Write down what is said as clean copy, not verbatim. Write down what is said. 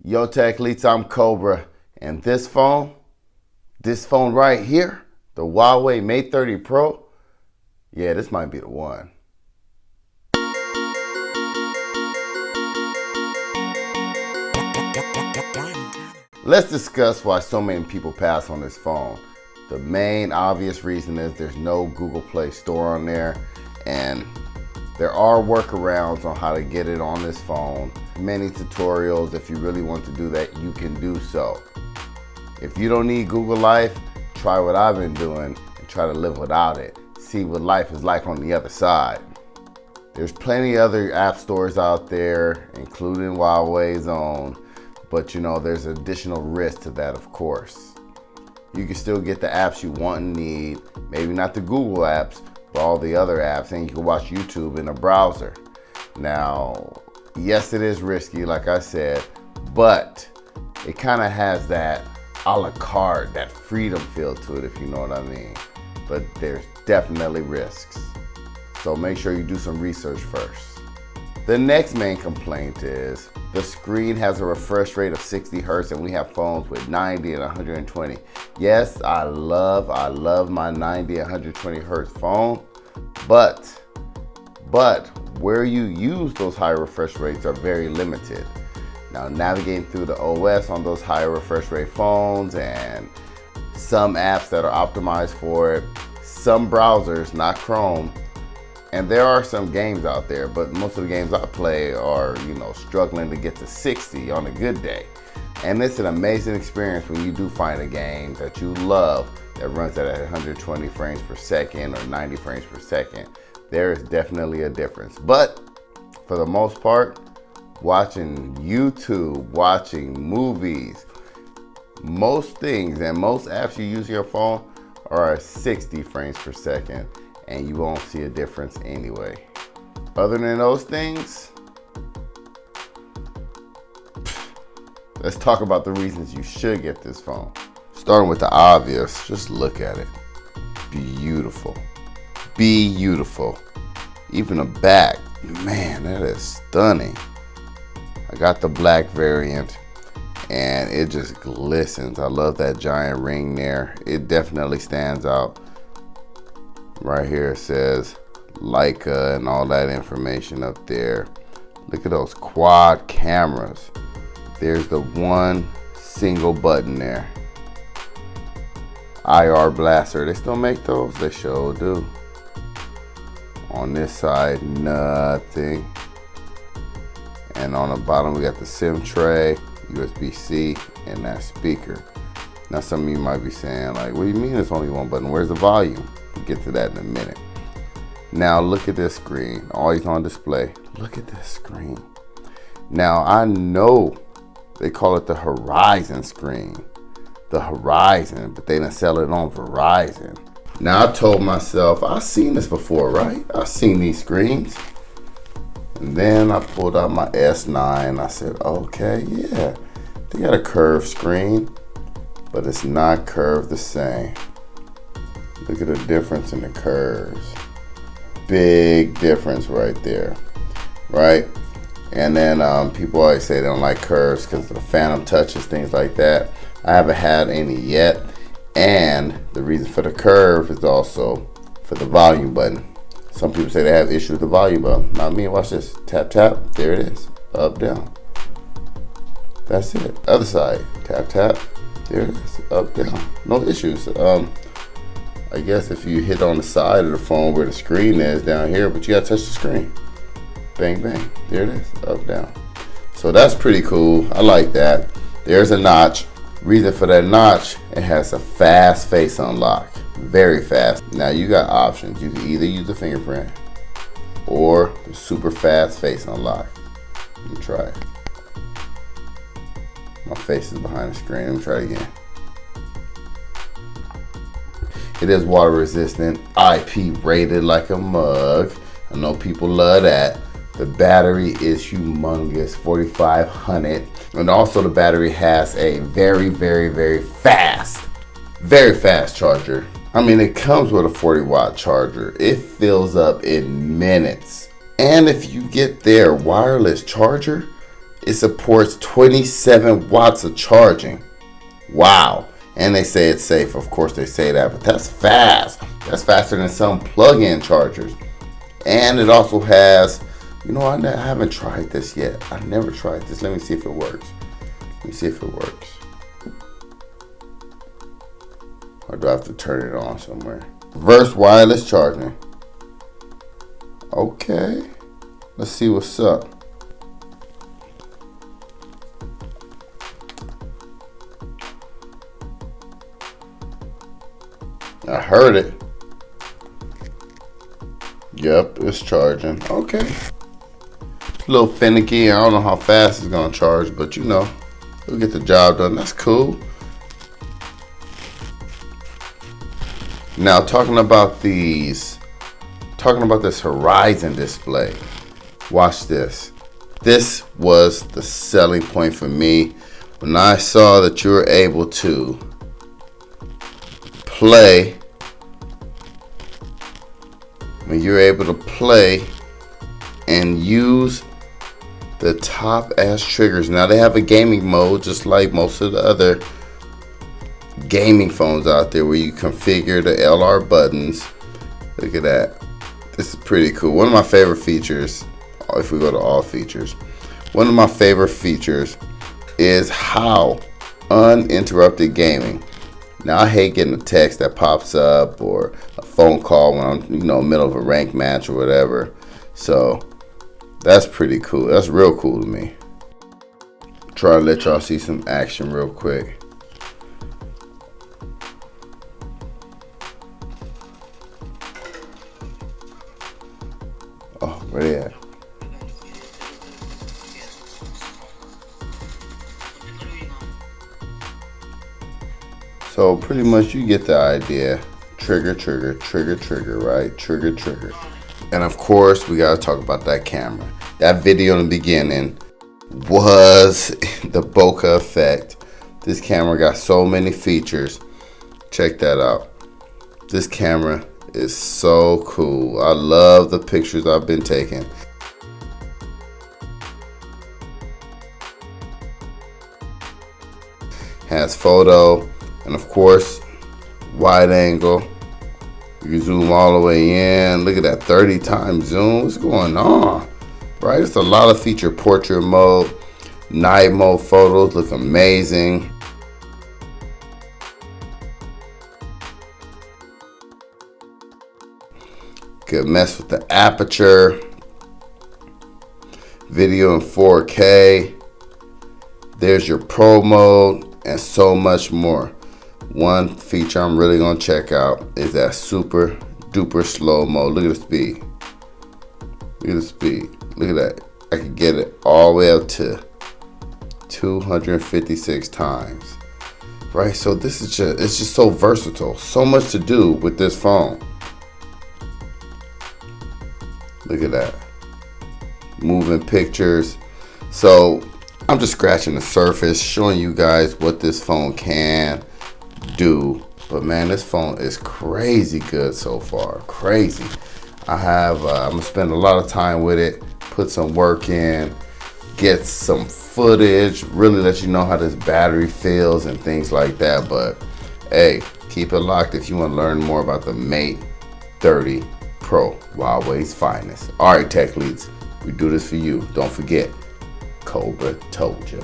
Yo Tech Leets, I'm Cobra, and this phone right here, the Huawei Mate 30 Pro, yeah, this might be the one. Let's discuss why so many people pass on this phone. The main obvious reason is there's no Google Play Store on there, and there are workarounds on how to get it on this phone. Many tutorials, if you really want to do that, you can do so. If you don't need Google Life, try what I've been doing and try to live without it. See what life is like on the other side. There's plenty of other app stores out there, including Huawei's own, but you know, there's additional risk to that, of course. You can still get the apps you want and need, maybe not the Google apps, but all the other apps, and you can watch YouTube in a browser. Now, yes, it is risky, like I said, but it kind of has that a la carte, that freedom feel to it, if you know what I mean. But there's definitely risks. So make sure you do some research first. The next main complaint is the screen has a refresh rate of 60 Hertz and we have phones with 90 and 120. Yes, I love my 90 and 120 Hertz phone, but where you use those high refresh rates are very limited. Now, navigating through the OS on those higher refresh rate phones and some apps that are optimized for it, some browsers, not Chrome, and there are some games out there, but most of the games I play are, you know, struggling to get to 60 on a good day. And it's an amazing experience when you do find a game that you love that runs at 120 frames per second or 90 frames per second. There is definitely a difference. But for the most part, watching YouTube, watching movies, most things and most apps you use your phone are at 60 frames per second, and you won't see a difference anyway. Other than those things, let's talk about the reasons you should get this phone. Starting with the obvious, just look at it. Beautiful. Beautiful. Even the back, man, that is stunning. I got the black variant and it just glistens. I love that giant ring there. It definitely stands out. Right here it says Leica and all that information up there. Look at those quad cameras. There's the one single button there. IR blaster, they still make those? They sure do. On this side, nothing. And on the bottom we got the SIM tray, USB-C, and that speaker. Now some of you might be saying, like, what do you mean there's only one button? Where's the volume? We'll get to that in a minute. Now look at this screen, always on display. Look at this screen. Now I know they call it the Horizon screen. The Horizon, but they didn't sell it on Verizon. Now I told myself, I've seen this before, right? I've seen these screens. And then I pulled out my S9. I said, okay, yeah, they got a curved screen, but it's not curved the same. Look at the difference in the curves. Big difference right there, right? And then people always say they don't like curves because of the phantom touches, things like that. I haven't had any yet. And the reason for the curve is also for the volume button. Some people say they have issues with the volume button. Not me. Watch this. Tap, tap. There it is. Up, down. That's it. Other side. Tap, tap. There it is. Up, down. No issues. I guess if you hit on the side of the phone where the screen is down here, but you gotta touch the screen. Bang, bang. There it is. Up, down. So that's pretty cool. I like that. There's a notch. Reason for that notch, it has a fast face unlock. Very fast. Now you got options. You can either use the fingerprint or the super fast face unlock. Let me try it. My face is behind the screen. Let me try it again. It is water resistant, IP rated like a mug. I know people love that. The battery is humongous, 4,500. And also the battery has a very fast charger. I mean, it comes with a 40-watt charger. It fills up in minutes. And if you get their wireless charger, It supports 27 watts of charging. Wow. And they say it's safe. Of course they say that, but that's fast. That's faster than some plug-in chargers. And it also has, you know, I haven't tried this yet. I never tried this. Let me see if it works. Let me see if it works. Or do I have to turn it on somewhere? Reverse wireless charging. Okay. Let's see what's up. I heard it. Yep, it's charging. Okay. It's a little finicky. I don't know how fast it's gonna charge, but you know, it'll get the job done. That's cool. Now talking about this Horizon display. Watch this. This was the selling point for me when I saw that you were able to play. When you're able to play and use the top ass triggers. Now they have a gaming mode just like most of the other gaming phones out there where you configure the LR buttons. Look at that. This is pretty cool. One of my favorite features, if we go to all features, one of my favorite features is how uninterrupted gaming. Now I hate getting a text that pops up or a phone call when I'm, you know, middle of a ranked match or whatever. So that's pretty cool. That's real cool to me. Try to let y'all see some action real quick. Oh, where they at? So pretty much you get the idea. Trigger, trigger, trigger, trigger, right? Trigger, trigger. And of course, we gotta talk about that camera. That video in the beginning was the bokeh effect. This camera got so many features. Check that out. This camera is so cool. I love the pictures I've been taking. Has photo, and of course, wide angle. You can zoom all the way in. Look at that 30 times zoom. What's going on? Right? It's a lot of feature. Portrait mode, night mode photos look amazing. Could mess with the aperture. Video in 4K. There's your pro mode and so much more. One feature I'm really gonna check out is that super duper slow mode. Look at the speed. Look at the speed. Look at that. I can get it all the way up to 256 times. Right? So this is it's just so versatile. So much to do with this phone. Look at that. Moving pictures. So I'm just scratching the surface, showing you guys what this phone can do. But man, this phone is crazy good so far. Crazy. I'm gonna spend a lot of time with it, put some work in, get some footage, really let you know how this battery feels and things like that. But hey, keep it locked if you want to learn more about the Mate 30 Pro, Huawei's finest. All right, tech leads, we do this for you. Don't forget, Cobra told you.